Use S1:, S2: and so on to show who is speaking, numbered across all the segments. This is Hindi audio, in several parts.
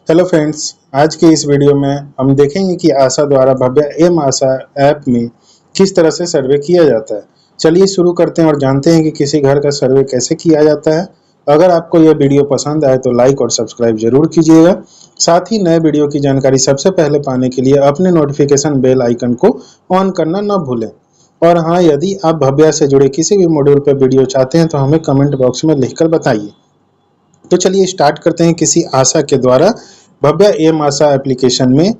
S1: हेलो फ्रेंड्स, आज की इस वीडियो में हम देखेंगे कि आशा द्वारा भव्य एम आशा ऐप में किस तरह से सर्वे किया जाता है। चलिए शुरू करते हैं और जानते हैं कि किसी घर का सर्वे कैसे किया जाता है। अगर आपको यह वीडियो पसंद आए तो लाइक और सब्सक्राइब जरूर कीजिएगा। साथ ही नए वीडियो की जानकारी सबसे पहले पाने के लिए अपने नोटिफिकेशन बेल आइकन को ऑन करना न भूलें। और हाँ, यदि आप भव्या से जुड़े किसी भी मॉड्यूल पर वीडियो चाहते हैं तो हमें कमेंट बॉक्स में लिखकर बताइए। तो चलिए स्टार्ट करते हैं किसी आशा के द्वारा भव्य एम आशा एप्लीकेशन में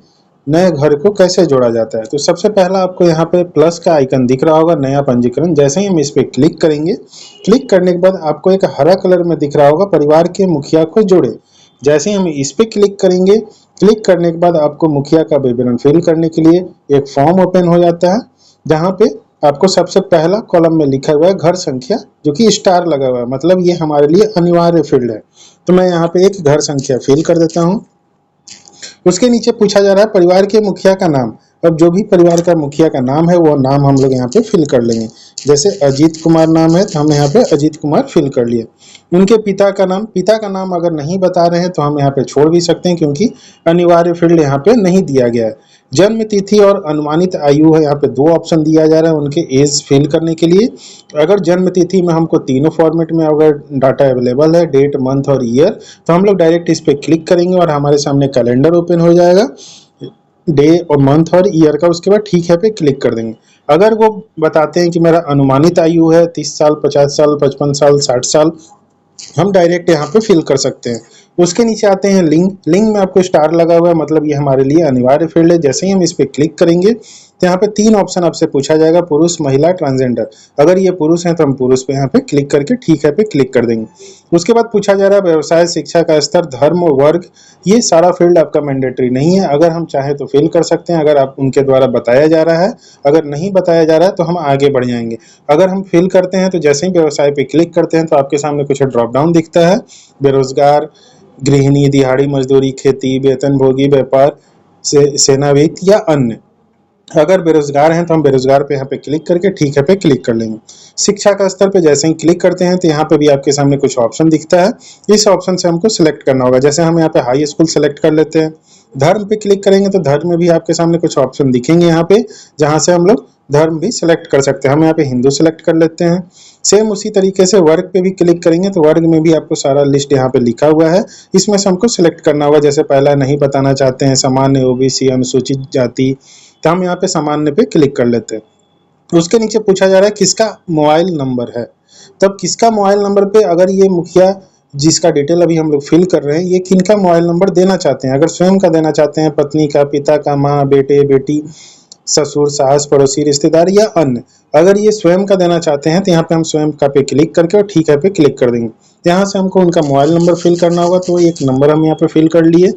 S1: नए घर को कैसे जोड़ा जाता है। तो सबसे पहला आपको यहाँ पे प्लस का आइकन दिख रहा होगा, नया पंजीकरण। जैसे ही हम इस पर क्लिक करेंगे, क्लिक करने के बाद आपको एक हरा कलर में दिख रहा होगा, परिवार के मुखिया को जोड़े। जैसे ही हम इस पर क्लिक करेंगे, क्लिक करने के बाद आपको मुखिया का विवरण फिल करने के लिए एक फॉर्म ओपन हो जाता है, जहाँ पे आपको सबसे पहला कॉलम में लिखा हुआ है घर संख्या, जो कि स्टार लगा हुआ है, मतलब ये हमारे लिए अनिवार्य फील्ड है। तो मैं यहाँ पे एक घर संख्या फिल कर देता हूँ। उसके नीचे पूछा जा रहा है परिवार के मुखिया का नाम। अब जो भी परिवार का मुखिया का नाम है वो नाम हम लोग यहाँ पे फिल कर लेंगे। जैसे अजीत कुमार नाम है तो हम यहाँ पे अजीत कुमार फिल कर लिए। उनके पिता का नाम अगर नहीं बता रहे हैं तो हम यहाँ पे छोड़ भी सकते हैं, क्योंकि अनिवार्य फील्ड यहाँ पे नहीं दिया गया है। जन्म तिथि और अनुमानित आयु है, यहाँ पे दो ऑप्शन दिया जा रहा है उनके एज फिल करने के लिए। अगर जन्म तिथि में हमको तीनों फॉर्मेट में अगर डाटा अवेलेबल है, डेट, मंथ और ईयर, तो हम लोग डायरेक्ट इस पर क्लिक करेंगे और हमारे सामने कैलेंडर ओपन हो जाएगा, डे और मंथ और ईयर का। उसके बाद ठीक है पे क्लिक कर देंगे। अगर वो बताते हैं कि मेरा अनुमानित आयु है 30 साल, 50 साल, 55 साल, 60 साल, हम डायरेक्ट यहाँ पे फिल कर सकते हैं। उसके नीचे आते हैं लिंग में आपको स्टार लगा हुआ है, मतलब ये हमारे लिए अनिवार्य फील्ड है। जैसे ही हम इस पर क्लिक करेंगे तो यहाँ पे तीन ऑप्शन आपसे पूछा जाएगा, पुरुष, महिला, ट्रांसजेंडर। अगर ये पुरुष हैं तो हम पुरुष पे यहाँ पे क्लिक करके ठीक है पे क्लिक कर देंगे। उसके बाद पूछा जा रहा है व्यवसाय, शिक्षा का स्तर, धर्म, वर्ग। ये सारा फील्ड आपका मैंडेटरी नहीं है, अगर हम चाहें तो फिल कर सकते हैं, अगर आप उनके द्वारा बताया जा रहा है। अगर नहीं बताया जा रहा है तो हम आगे बढ़ जाएंगे। अगर हम फिल करते हैं तो जैसे ही व्यवसाय पे क्लिक करते हैं तो आपके सामने कुछ ड्रॉप डाउन दिखता है, बेरोजगार, गृहिणी, दिहाड़ी मजदूरी, खेती, वेतनभोगी, व्यापार, सेनावित या अन्य। अगर बेरोजगार हैं तो हम बेरोजगार पे यहाँ पे क्लिक करके ठीक है पे क्लिक कर लेंगे। शिक्षा का स्तर पे जैसे ही क्लिक करते हैं तो यहाँ पे भी आपके सामने कुछ ऑप्शन दिखता है, इस ऑप्शन से हमको सिलेक्ट करना होगा। जैसे हम यहाँ पे हाई स्कूल सेलेक्ट कर लेते हैं। धर्म पे क्लिक करेंगे तो धर्म में भी आपके सामने कुछ ऑप्शन दिखेंगे यहाँ पे, जहाँ से हम लोग धर्म भी सिलेक्ट कर सकते हैं। हम यहाँ पे हिंदू सेलेक्ट कर लेते हैं। सेम उसी तरीके से वर्ग पे भी क्लिक करेंगे तो वर्ग में भी आपको सारा लिस्ट यहाँ पे लिखा हुआ है, इसमें से हमको सिलेक्ट करना होगा। जैसे पहला नहीं बताना चाहते हैं, सामान्य, ओबीसी, अनुसूचित जाति, तो हम यहाँ पे सामान्य पे क्लिक कर लेते हैं। उसके नीचे पूछा जा रहा है किसका मोबाइल नंबर है। तब किसका मोबाइल नंबर पे अगर ये मुखिया जिसका डिटेल अभी हम लोग फिल कर रहे हैं, ये किनका मोबाइल नंबर देना चाहते हैं। अगर स्वयं का देना चाहते हैं, पत्नी का, पिता का, माँ, बेटे, बेटी, ससुर, सास, पड़ोसी, रिश्तेदार या अन्य। अगर ये स्वयं का देना चाहते हैं तो यहाँ पे हम स्वयं का पे क्लिक करके और ठीक है पे क्लिक कर देंगे। यहाँ से हमको उनका मोबाइल नंबर फिल करना होगा, तो एक नंबर हम यहाँ पे फिल कर लिए।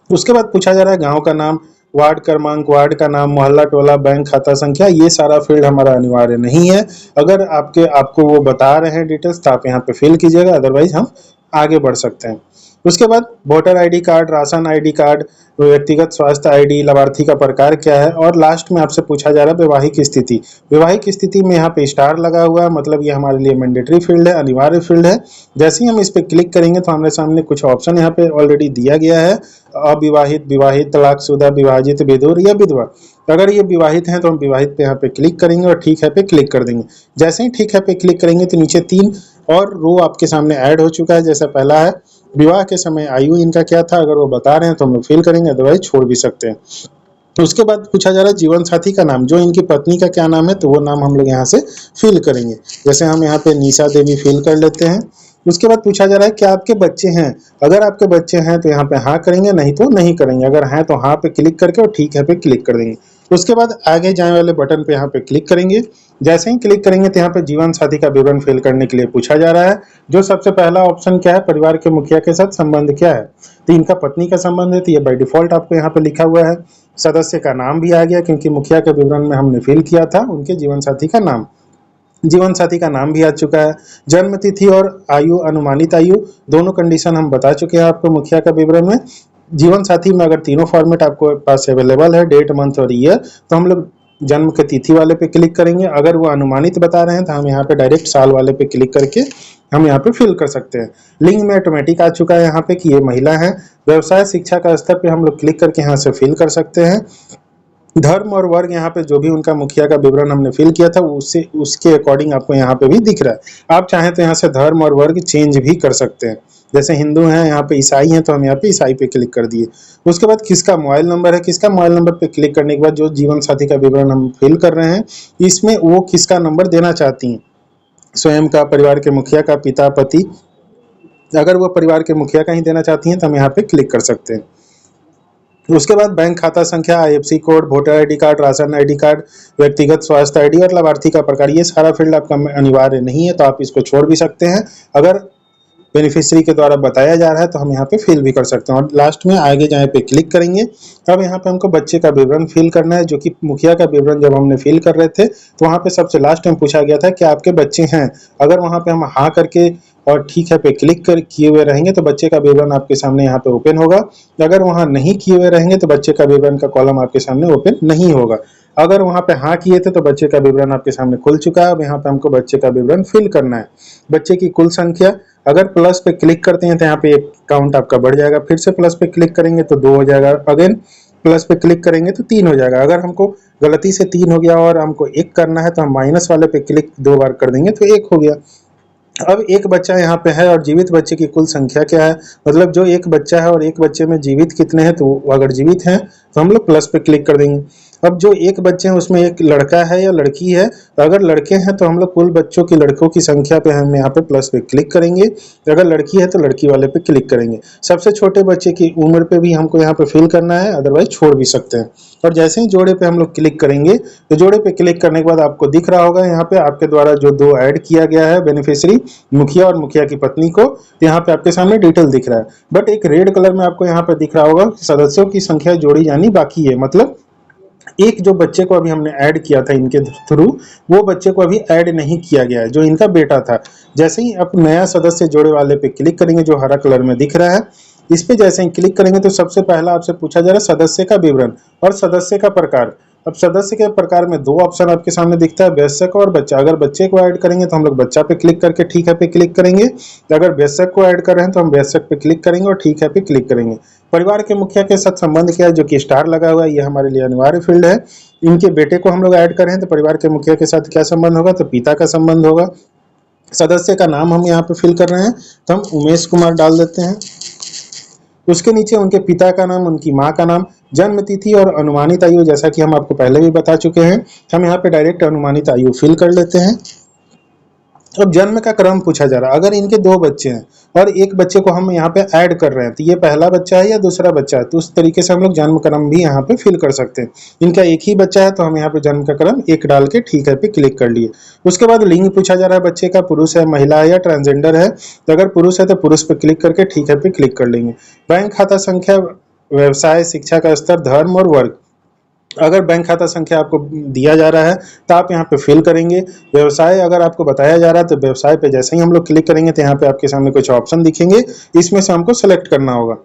S1: उसके बाद पूछा जा रहा है गांव का नाम, वार्ड क्रमांक, वार्ड का नाम, मोहल्ला, टोला, बैंक खाता संख्या। ये सारा फील्ड हमारा अनिवार्य नहीं है। अगर आपको वो बता रहे हैं डिटेल्स तो आप यहाँ पे फिल कीजिएगा, अदरवाइज हम आगे बढ़ सकते हैं। उसके बाद voter ID card, ration ID card, व्यक्तिगत स्वास्थ्य आईडी, लाभार्थी का प्रकार क्या है, और लास्ट में आपसे पूछा जा रहा है वैवाहिक स्थिति। वैवाहिक स्थिति में यहाँ पे स्टार लगा हुआ है, मतलब ये हमारे लिए मैंडेटरी फील्ड है, अनिवार्य फील्ड है। जैसे ही हम इस पर क्लिक करेंगे तो हमारे सामने कुछ ऑप्शन यहाँ पे ऑलरेडी दिया गया है, अविवाहित, विवाहित, तलाकशुदा, विभाजित, विधुर या विधवा। अगर ये विवाहित हैं तो हम विवाहित पे यहाँ पे क्लिक करेंगे और ठीक है पे क्लिक कर देंगे। जैसे ही ठीक है पे क्लिक करेंगे तो नीचे तीन और रो आपके सामने ऐड हो चुका है। जैसा पहला है विवाह के समय आयु इनका क्या था, अगर वो बता रहे हैं तो हम लोग फिल करेंगे, अदरवाइज छोड़ भी सकते हैं। उसके बाद पूछा जा रहा है जीवन साथी का नाम, जो इनकी पत्नी का क्या नाम है, तो वो नाम हम लोग यहाँ से फिल करेंगे। जैसे हम यहाँ पे निशा देवी फिल कर लेते हैं। उसके बाद पूछा जा रहा है क्या आपके बच्चे हैं। अगर आपके बच्चे हैं तो यहाँ पे हाँ करेंगे, नहीं तो नहीं करेंगे। अगर हैं तो हाँ पे क्लिक करके और ठीक है पे क्लिक कर देंगे। उसके बाद आगे जाने वाले बटन पे यहाँ पे क्लिक करेंगे। जैसे ही क्लिक करेंगे तो यहाँ पे जीवन साथी का विवरण फिल करने के लिए पूछा जा रहा है। जो सबसे पहला ऑप्शन क्या है, परिवार के मुखिया के साथ संबंध क्या है, तो इनका पत्नी का संबंध है, तो ये बाय डिफॉल्ट आपको यहाँ पे लिखा हुआ है। सदस्य का नाम भी आ गया, क्योंकि मुखिया के विवरण में हमने फिल किया था उनके जीवन साथी का नाम। जीवन साथी का नाम भी आ चुका है। जन्म तिथि और आयु, अनुमानित आयु, दोनों कंडीशन हम बता चुके हैं आपको मुखिया का विवरण में। जीवन साथी में अगर तीनों फॉर्मेट आपको पास अवेलेबल है, डेट, मंथ और ईयर, तो हम लोग जन्म के तिथि वाले पे क्लिक करेंगे। अगर वो अनुमानित बता रहे हैं तो हम यहाँ पे डायरेक्ट साल वाले पे क्लिक करके हम यहाँ पे फिल कर सकते हैं। लिंग में ऑटोमेटिक आ चुका है यहाँ पे कि ये महिला है। व्यवसाय शिक्षा का स्तर पे हम लोग क्लिक करके यहाँ से फिल कर सकते हैं। धर्म और वर्ग यहाँ पे जो भी उनका मुखिया का विवरण हमने फिल किया था उससे उसके अकॉर्डिंग आपको यहाँ पे भी दिख रहा है। आप चाहें तो यहाँ से धर्म और वर्ग चेंज भी कर सकते हैं। जैसे हिंदू हैं, यहाँ पे ईसाई हैं, तो हम यहाँ पे ईसाई पे क्लिक कर दिए। उसके बाद किसका मोबाइल नंबर है, किसका मोबाइल नंबर पे क्लिक करने के बाद जो जीवन साथी का विवरण हम फिल कर रहे हैं इसमें वो किसका नंबर देना चाहती हैं, स्वयं का, परिवार के मुखिया का, पिता, पति। अगर वो परिवार के मुखिया का ही देना चाहती हैं तो हम यहाँ पे क्लिक कर सकते हैं। उसके बाद बैंक खाता संख्या, IFSC code, voter ID card, ration ID card, व्यक्तिगत स्वास्थ्य आईडी और लाभार्थी का प्रकार, ये सारा फील्ड आपका अनिवार्य नहीं है तो आप इसको छोड़ भी सकते हैं। अगर बेनिफिशियरी के द्वारा बताया जा रहा है तो हम यहाँ पे फिल भी कर सकते हैं। और लास्ट में आगे जाए पे क्लिक करेंगे। अब यहाँ पे हमको बच्चे का विवरण फिल करना है, जो कि मुखिया का विवरण जब हमने फिल कर रहे थे तो वहाँ पे सबसे लास्ट में पूछा गया था कि आपके बच्चे हैं। अगर वहाँ पे हम हाँ करके और ठीक है पे क्लिक कर किए हुए रहेंगे तो बच्चे का विवरण आपके सामने यहाँ पे ओपन होगा। अगर वहाँ नहीं किए हुए रहेंगे तो बच्चे का विवरण का कॉलम आपके सामने ओपन नहीं होगा। अगर वहाँ पे हाँ किए थे तो बच्चे का विवरण आपके सामने खुल चुका है। अब यहाँ पे हमको बच्चे का विवरण फिल करना है। बच्चे की कुल संख्या, अगर प्लस पे क्लिक करते हैं तो यहाँ पे एक काउंट आपका बढ़ जाएगा, फिर से प्लस पे क्लिक करेंगे तो 2 हो जाएगा, अगेन प्लस पे क्लिक करेंगे तो 3 हो जाएगा। अगर हमको गलती से 3 हो गया और हमको 1 करना है तो हम माइनस वाले पे क्लिक 2 बार कर देंगे तो 1 हो गया। अब एक बच्चा यहाँ पे है और जीवित बच्चे की कुल संख्या क्या है, मतलब जो एक बच्चा है और एक बच्चे में जीवित कितने हैं, तो अगर जीवित हैं तो हम लोग प्लस पे क्लिक कर देंगे। अब जो एक बच्चे हैं उसमें एक लड़का है या लड़की है, तो अगर लड़के हैं तो हम लोग कुल बच्चों की लड़कों की संख्या पे हम यहाँ पे प्लस पे क्लिक करेंगे। अगर लड़की है तो लड़की वाले पे क्लिक करेंगे। सबसे छोटे बच्चे की उम्र पे भी हमको यहाँ पे फिल करना है, अदरवाइज छोड़ भी सकते हैं। और जैसे ही जोड़े पे हम लोग क्लिक करेंगे तो जोड़े पे क्लिक करने के बाद आपको दिख रहा होगा यहाँ पे आपके द्वारा जो 2 ऐड किया गया है बेनिफिशियरी, मुखिया और मुखिया की पत्नी को, यहाँ पे आपके सामने डिटेल दिख रहा है। बट एक रेड कलर में आपको यहाँ पे दिख रहा होगा सदस्यों की संख्या जोड़ी जानी बाकी है। मतलब एक जो बच्चे को अभी हमने ऐड किया था इनके थ्रू, वो बच्चे को अभी ऐड नहीं किया गया है, जो इनका बेटा था। जैसे ही आप नया सदस्य जोड़े वाले पे क्लिक करेंगे जो हरा कलर में दिख रहा है, इस पे जैसे ही क्लिक करेंगे तो सबसे पहला आपसे पूछा जा रहा है सदस्य का विवरण और सदस्य का प्रकार। अब सदस्य के प्रकार में 2 ऑप्शन आपके सामने दिखता है, वयस्क और बच्चा। अगर बच्चे को ऐड करेंगे तो हम लोग बच्चा पे क्लिक करके ठीक है पे क्लिक करेंगे। अगर वयस्क को ऐड कर रहे हैं तो हम वयस्क पे क्लिक करेंगे और ठीक है पे क्लिक करेंगे। परिवार के मुखिया के साथ संबंध क्या है, जो कि स्टार लगा हुआ है, ये हमारे लिए अनिवार्य फील्ड है। इनके बेटे को हम लोग ऐड कर रहे हैं तो परिवार के मुखिया के साथ क्या संबंध होगा, तो पिता का संबंध होगा। सदस्य का नाम हम यहाँ पे फिल कर रहे हैं तो हम उमेश कुमार डाल देते हैं। उसके नीचे उनके पिता का नाम, उनकी माँ का नाम, जन्म तिथि और अनुमानित आयु, जैसा कि हम आपको पहले भी बता चुके हैं। हम यहाँ पे डायरेक्ट अनुमानित आयु फिल कर लेते हैं। अब जन्म का क्रम पूछा जा रहा है। अगर इनके 2 बच्चे हैं और एक बच्चे को हम यहाँ पे ऐड कर रहे हैं तो ये पहला बच्चा है या दूसरा बच्चा है, तो उस तरीके से हम लोग जन्म क्रम भी यहाँ पे फिल कर सकते हैं। इनका एक ही बच्चा है तो हम यहाँ पे जन्म का क्रम 1 डाल के ठीक है पे क्लिक कर लिए। उसके बाद लिंग पूछा जा रहा है बच्चे का, पुरुष है, महिला है या ट्रांसजेंडर है। तो अगर पुरुष है तो पुरुष पे क्लिक करके ठीक है पे क्लिक कर लेंगे। बैंक खाता संख्या, व्यवसाय, शिक्षा का स्तर, धर्म और वर्ग। अगर बैंक खाता संख्या आपको दिया जा रहा है तो आप यहाँ पे फिल करेंगे। व्यवसाय अगर आपको बताया जा रहा है तो व्यवसाय पे जैसे ही हम लोग क्लिक करेंगे तो यहाँ पे आपके सामने कुछ ऑप्शन दिखेंगे, इसमें से हमको सेलेक्ट करना होगा।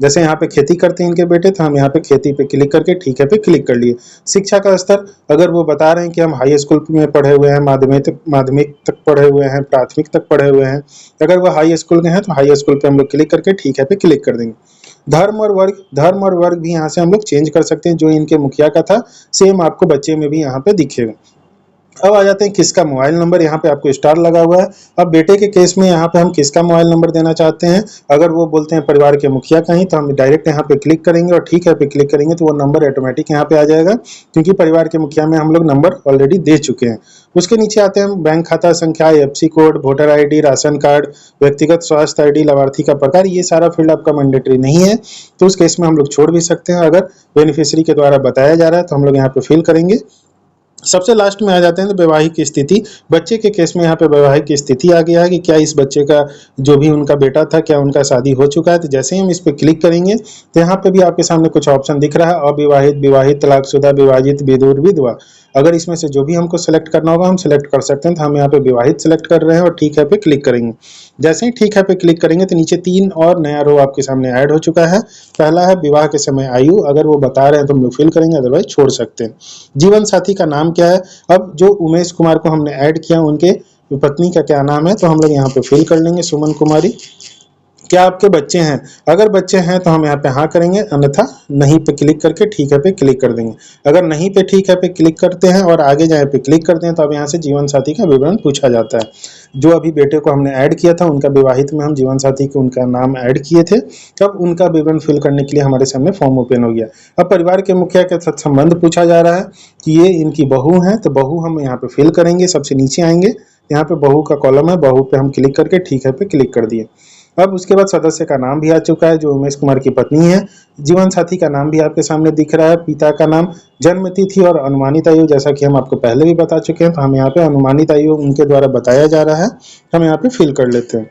S1: जैसे यहाँ पे खेती करते हैं इनके बेटे तो हम यहाँ पे खेती पे क्लिक करके ठीक है पे क्लिक कर लिए। शिक्षा का स्तर, अगर वो बता रहे हैं कि हम हाई स्कूल में पढ़े हुए हैं, माध्यमिक तक पढ़े हुए हैं, प्राथमिक तक पढ़े हुए हैं, अगर वो हाई स्कूल के हैं तो हाई स्कूल पे हम लोग क्लिक करके ठीक है पे क्लिक कर देंगे। धर्म और वर्ग भी यहाँ से हम लोग चेंज कर सकते हैं। जो इनके मुखिया का था सेम आपको बच्चे में भी यहाँ पे दिखेगा। अब आ जाते हैं किसका मोबाइल नंबर, यहाँ पे आपको स्टार लगा हुआ है। अब बेटे के केस में यहाँ पे हम किसका मोबाइल नंबर देना चाहते हैं, अगर वो बोलते हैं परिवार के मुखिया का ही तो हम डायरेक्ट यहाँ पे क्लिक करेंगे और ठीक है पे क्लिक करेंगे तो वो नंबर ऑटोमेटिक यहाँ पे आ जाएगा, क्योंकि परिवार के मुखिया में हम लोग नंबर ऑलरेडी दे चुके हैं। उसके नीचे आते हैं बैंक खाता संख्या, FC code, voter ID, ration card, व्यक्तिगत स्वास्थ्य आईडी, लाभार्थी का प्रकार। ये सारा फील्ड आपका मैंडेटरी नहीं है तो उस केस में हम लोग छोड़ भी सकते हैं। अगर बेनिफिशियरी के द्वारा बताया जा रहा है तो हम लोग यहाँ पे फिल करेंगे। सबसे लास्ट में आ जाते हैं तो वैवाहिक स्थिति। बच्चे के केस में यहाँ पे वैवाहिक स्थिति आ गया है कि क्या इस बच्चे का जो भी उनका बेटा था क्या उनका शादी हो चुका है। तो जैसे ही हम इस पे क्लिक करेंगे तो यहाँ पे भी आपके सामने कुछ ऑप्शन दिख रहा है, अविवाहित, विवाहित, तलाकशुदा, विवाजित, विधुर, विधवा। अगर इसमें से जो भी हमको सेलेक्ट करना होगा हम सेलेक्ट कर सकते हैं। तो हम यहाँ पे विवाहित सेलेक्ट कर रहे हैं और ठीक है पे क्लिक करेंगे। जैसे ही ठीक है पे क्लिक करेंगे तो नीचे 3 और नया रो आपके सामने ऐड हो चुका है। पहला है विवाह के समय आयु, अगर वो बता रहे हैं तो हम लोग फिल करेंगे, अदरवाइज छोड़ सकते हैं। जीवन साथी का नाम क्या है, अब जो उमेश कुमार को हमने ऐड किया उनके पत्नी का क्या नाम है, तो हम लोग यहाँ पे फिल कर लेंगे सुमन कुमारी। क्या आपके बच्चे हैं? अगर बच्चे हैं तो हम यहाँ पे हाँ करेंगे, अन्यथा नहीं पे क्लिक करके ठीक है पे क्लिक कर देंगे। अगर नहीं पे ठीक है पे क्लिक करते हैं और आगे जाए पे क्लिक करते हैं तो अब यहाँ से जीवन साथी का विवरण पूछा जाता है। जो अभी बेटे को हमने ऐड किया था, उनका विवाहित में हम जीवन साथी को उनका नाम ऐड किए थे, तब उनका विवरण फिल करने के लिए हमारे सामने फॉर्म ओपन हो गया। अब परिवार के मुखिया के साथ संबंध पूछा जा रहा है कि ये इनकी बहू है, तो बहू हम यहाँ पे फिल करेंगे। सबसे नीचे आएंगे, यहाँ पे बहू का कॉलम है, बहू पे हम क्लिक करके ठीक है पे क्लिक कर दिए। अब उसके बाद सदस्य का नाम भी आ चुका है, जो उमेश कुमार की पत्नी है। जीवन साथी का नाम भी आपके सामने दिख रहा है, पिता का नाम, जन्म तिथि और अनुमानित आयु, जैसा कि हम आपको पहले भी बता चुके हैं, तो हम यहाँ पे अनुमानित आयु उनके द्वारा बताया जा रहा है, हम यहाँ पे फिल कर लेते हैं।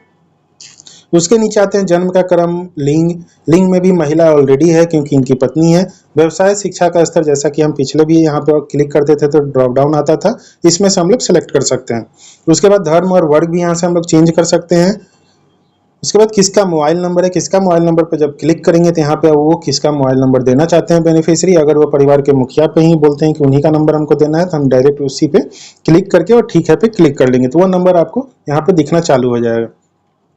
S1: उसके नीचे आते हैं जन्म का क्रम, लिंग, लिंग में भी महिला ऑलरेडी है क्योंकि इनकी पत्नी है। व्यवसाय, शिक्षा का स्तर, जैसा कि हम पिछले भी यहाँ पे क्लिक करते थे तो ड्रॉप डाउन आता था, इसमें से हम लोग सेलेक्ट कर सकते हैं। उसके बाद धर्म और वर्ग भी यहाँ से हम लोग चेंज कर सकते हैं। उसके बाद किसका मोबाइल नंबर है, किसका मोबाइल नंबर पर जब क्लिक करेंगे तो यहाँ पे वो किसका मोबाइल नंबर देना चाहते हैं बेनिफिशियरी। अगर वो परिवार के मुखिया पे ही बोलते हैं कि उन्हीं का नंबर हमको देना है, तो हम डायरेक्ट उसी पे क्लिक करके और ठीक है पे क्लिक कर लेंगे, तो वो नंबर आपको यहाँ पे दिखना चालू हो जाएगा।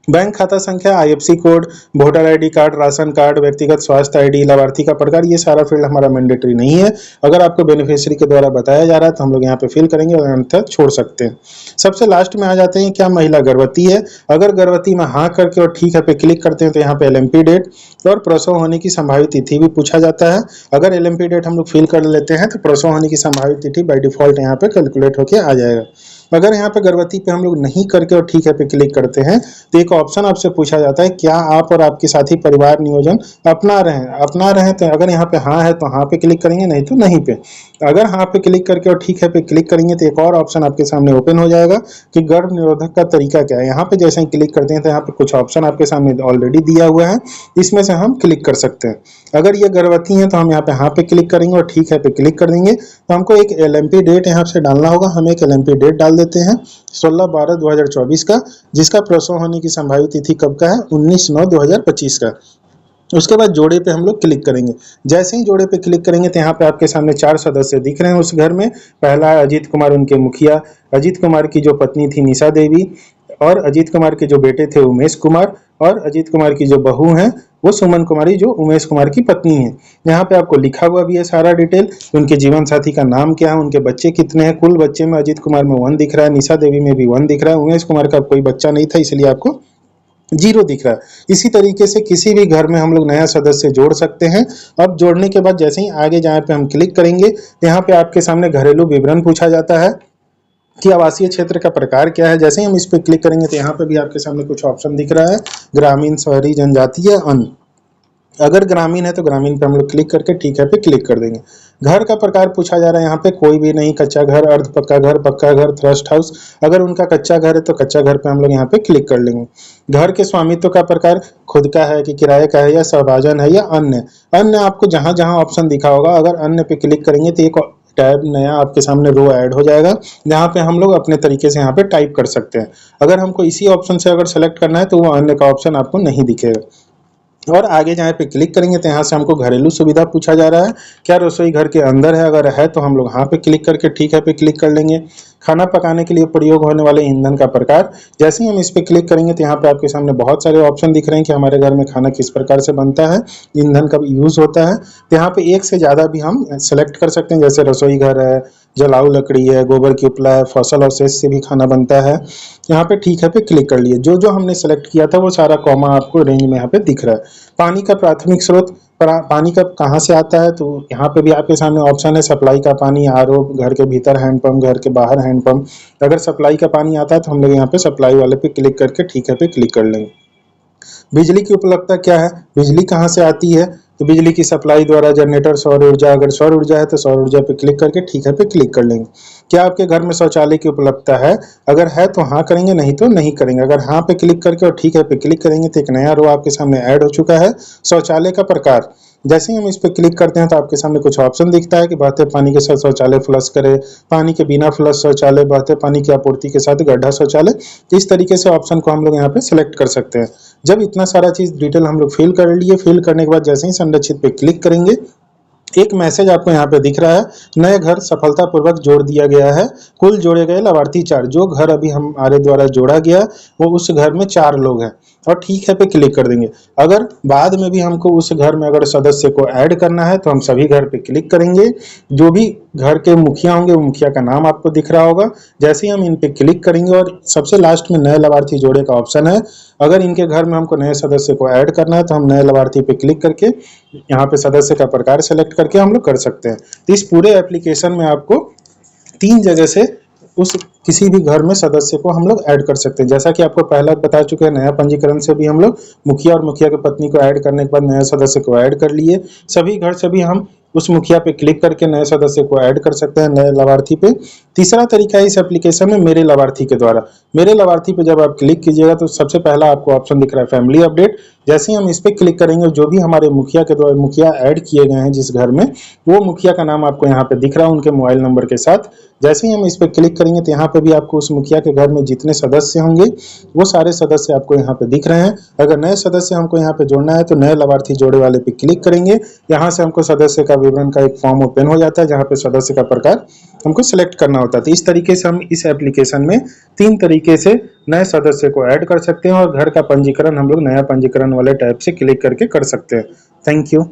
S1: बैंक खाता संख्या, IFSC code, voter ID card, ration card, व्यक्तिगत स्वास्थ्य आईडी, लाभार्थी का प्रकार, ये सारा फील्ड हमारा मैंडेटरी नहीं है। अगर आपको बेनिफिशियरी के द्वारा बताया जा रहा है तो हम लोग यहाँ पे फिल करेंगे और अन्यथा छोड़ सकते हैं। सबसे लास्ट में आ जाते हैं, क्या महिला गर्भवती है। अगर गर्भवती में हाँ करके और ठीक है पे क्लिक करते हैं तो यहाँ पे एलएमपी डेट और प्रसव होने की संभावित तिथि भी पूछा जाता है। अगर एलएमपी डेट हम लोग फिल कर लेते हैं तो प्रसव होने की संभावित तिथि बाय डिफॉल्ट यहाँ पे कैलकुलेट होकर आ जाएगा। अगर यहाँ पे गर्भवती पे हम लोग नहीं करके और ठीक है पे क्लिक करते हैं तो एक ऑप्शन आपसे पूछा जाता है, क्या आप और आपके साथी परिवार नियोजन अपना रहे हैं। अपना रहे हैं तो अगर यहाँ पे हाँ है तो हाँ पे क्लिक करेंगे, नहीं तो नहीं पे। अगर हाँ पे क्लिक करके और ठीक है पे क्लिक करेंगे तो एक और ऑप्शन आपके सामने ओपन हो जाएगा कि गर्भ निरोधक का तरीका क्या है। यहाँ पे जैसे ही क्लिक करते हैं तो यहाँ पे कुछ ऑप्शन आपके सामने ऑलरेडी दिया हुआ है, इसमें से हम क्लिक कर सकते हैं। अगर ये गर्भवती है तो हम यहाँ पे हाँ पे क्लिक करेंगे और ठीक है पे क्लिक कर देंगे, तो हमको एक एलएमपी डेट यहाँ से डालना होगा। हम एक एलएमपी डेट डाल देते हैं 16/12/2024 का, जिसका प्रसव होने की संभावित तिथि कब का है, 19/9/2025 का। उसके बाद जोड़े पे हम लोग क्लिक करेंगे। जैसे ही जोड़े पे क्लिक करेंगे तो यहाँ पे आपके सामने 4 सदस्य दिख रहे हैं उस घर में। पहला है अजीत कुमार, उनके मुखिया, अजीत कुमार की जो पत्नी थी निशा देवी, और अजीत कुमार के जो बेटे थे उमेश कुमार, और अजीत कुमार की जो बहू हैं वो सुमन कुमारी, जो उमेश कुमार की पत्नी है। यहाँ पे आपको लिखा हुआ भी है सारा डिटेल, उनके जीवन साथी का नाम क्या है, उनके बच्चे कितने हैं। कुल बच्चे में अजीत कुमार में 1 दिख रहा है, निशा देवी में भी 1 दिख रहा है, उमेश कुमार का कोई बच्चा नहीं था इसलिए आपको 0 दिख रहा है। इसी तरीके से किसी भी घर में हम लोग नया सदस्य जोड़ सकते हैं। अब जोड़ने के बाद जैसे ही आगे जहाँ पे हम क्लिक करेंगे तो यहाँ पे आपके सामने घरेलू विवरण पूछा जाता है कि आवासीय क्षेत्र का प्रकार क्या है। जैसे ही हम इस पे क्लिक करेंगे तो यहाँ पे भी आपके सामने कुछ ऑप्शन दिख रहा है, ग्रामीण, शहरी, जनजातीय, अन्य। अगर ग्रामीण है तो ग्रामीण पे हम लोग क्लिक करके ठीक है पे क्लिक कर देंगे। घर का प्रकार पूछा जा रहा है, यहाँ पे कोई भी नहीं, कच्चा घर, अर्ध पक्का घर, पक्का घर, थ्रस्ट हाउस। अगर उनका कच्चा घर है तो कच्चा घर पे हम लोग यहाँ पे क्लिक कर लेंगे। घर के स्वामित्व का प्रकार खुद का है कि किराए का है या सहभाजन है या अन्य। अन्य आपको जहां जहां ऑप्शन दिखा होगा, अगर अन्य पे क्लिक करेंगे तो एक टैब नया आपके सामने रो ऐड हो जाएगा, जहाँ पे हम लोग अपने तरीके से यहाँ पे टाइप कर सकते हैं। अगर हमको इसी ऑप्शन से अगर सेलेक्ट करना है तो वो अन्य का ऑप्शन आपको नहीं दिखेगा। और आगे जहाँ पे क्लिक करेंगे तो यहाँ से हमको घरेलू सुविधा पूछा जा रहा है, क्या रसोई घर के अंदर है। अगर है तो हम लोग हाँ पे क्लिक करके ठीक है पे क्लिक कर लेंगे। खाना पकाने के लिए प्रयोग होने वाले ईंधन का प्रकार, जैसे ही हम इस पे क्लिक करेंगे तो यहाँ पे आपके सामने बहुत सारे ऑप्शन दिख रहे हैं कि हमारे घर में खाना किस प्रकार से बनता है, ईंधन का यूज होता है। तो यहाँ पे एक से ज़्यादा भी हम सेलेक्ट कर सकते हैं, जैसे रसोई घर है, जलाऊ लकड़ी है, गोबर की उपला है, फसल अवशेष से भी खाना बनता है। यहाँ पे ठीक है पे क्लिक कर लिए। जो जो हमने सेलेक्ट किया था वो सारा कॉमा आपको रेंज में यहाँ पे दिख रहा है। पानी का प्राथमिक स्रोत, पानी का कहाँ से आता है, तो यहाँ पे भी आपके सामने ऑप्शन है सप्लाई का पानी, आरओ, घर के भीतर हैंडपंप, घर के बाहर हैंडपंप। अगर सप्लाई का पानी आता है तो हम लोग यहाँ पे सप्लाई वाले पे क्लिक करके ठीक है पे क्लिक कर लेंगे। बिजली की उपलब्धता क्या है, बिजली कहाँ से आती है, तो बिजली की सप्लाई द्वारा जनरेटर, सौर ऊर्जा। अगर सौर ऊर्जा है तो सौर ऊर्जा पे क्लिक करके ठीक है पे क्लिक कर लेंगे। क्या आपके घर में शौचालय की उपलब्धता है, अगर है तो हाँ करेंगे, नहीं तो नहीं करेंगे। अगर हाँ पे क्लिक करके और ठीक है पे क्लिक करेंगे तो एक नया रो आपके सामने ऐड हो चुका है, शौचालय का प्रकार। जैसे ही हम इस पे क्लिक करते हैं तो आपके सामने कुछ ऑप्शन दिखता है कि बहते पानी के साथ शौचालय फ्लश करे, पानी के बिना फ्लश शौचालय, बहते पानी की आपूर्ति के साथ गड्ढा शौचालय। इस तरीके से ऑप्शन को हम लोग यहाँ पे सिलेक्ट कर सकते हैं। जब इतना सारा चीज डिटेल हम लोग फिल कर लिए, फिल करने के बाद जैसे ही संरक्षित पे क्लिक करेंगे एक मैसेज आपको यहाँ पे दिख रहा है, नए घर सफलतापूर्वक जोड़ दिया गया है, कुल जोड़े गए लाभार्थी 4। जो घर अभी हमारे द्वारा जोड़ा गया वो उस घर में 4 लोग हैं, और ठीक है पे क्लिक कर देंगे। अगर बाद में भी हमको उस घर में अगर सदस्य को ऐड करना है तो हम सभी घर पे क्लिक करेंगे। जो भी घर के मुखिया होंगे वो मुखिया का नाम आपको दिख रहा होगा। जैसे ही हम इन पे क्लिक करेंगे और सबसे लास्ट में नए लाभार्थी जोड़े का ऑप्शन है, अगर इनके घर में हमको नए सदस्य को ऐड करना है तो हम नए लाभार्थी पे क्लिक करके यहाँ पे सदस्य का प्रकार सेलेक्ट करके हम लोग कर सकते हैं। तो इस पूरे एप्लीकेशन में आपको 3 जगह से उस किसी भी घर में सदस्य को हम लोग ऐड कर सकते हैं। जैसा कि आपको पहला बता चुके हैं, नया पंजीकरण से भी हम लोग मुखिया और मुखिया की पत्नी को ऐड करने के बाद नए सदस्य को ऐड कर लिए। सभी घर से भी हम उस मुखिया पे क्लिक करके नए सदस्य को ऐड कर सकते हैं, नए लाभार्थी पे। तीसरा तरीका है इस एप्लीकेशन में मेरे लाभार्थी के द्वारा। मेरे लाभार्थी पे जब आप क्लिक कीजिएगा तो सबसे पहला आपको ऑप्शन दिख रहा है फैमिली अपडेट। जैसे ही हम इस पे क्लिक करेंगे, जो भी हमारे मुखिया के द्वारा मुखिया ऐड किए गए हैं जिस घर में, वो मुखिया का नाम आपको यहाँ पे दिख रहा है उनके मोबाइल नंबर के साथ। जैसे ही हम इस पे क्लिक करेंगे तो यहाँ पे भी आपको उस मुखिया के घर में जितने सदस्य होंगे वो सारे सदस्य आपको यहाँ पे दिख रहे हैं। अगर नए सदस्य हमको यहाँ पे जोड़ना है तो नए लाभार्थी जोड़े वाले पे क्लिक करेंगे। यहाँ से हमको सदस्य का विवरण का एक फॉर्म ओपन हो जाता है जहाँ पे सदस्य का प्रकार हमको सिलेक्ट करना होता है। तो इस तरीके से हम इस एप्लीकेशन में 3 तरीके से नए सदस्य को ऐड कर सकते हैं और घर का पंजीकरण हम लोग नया पंजीकरण वाले टैब से क्लिक करके कर सकते हैं। Thank you.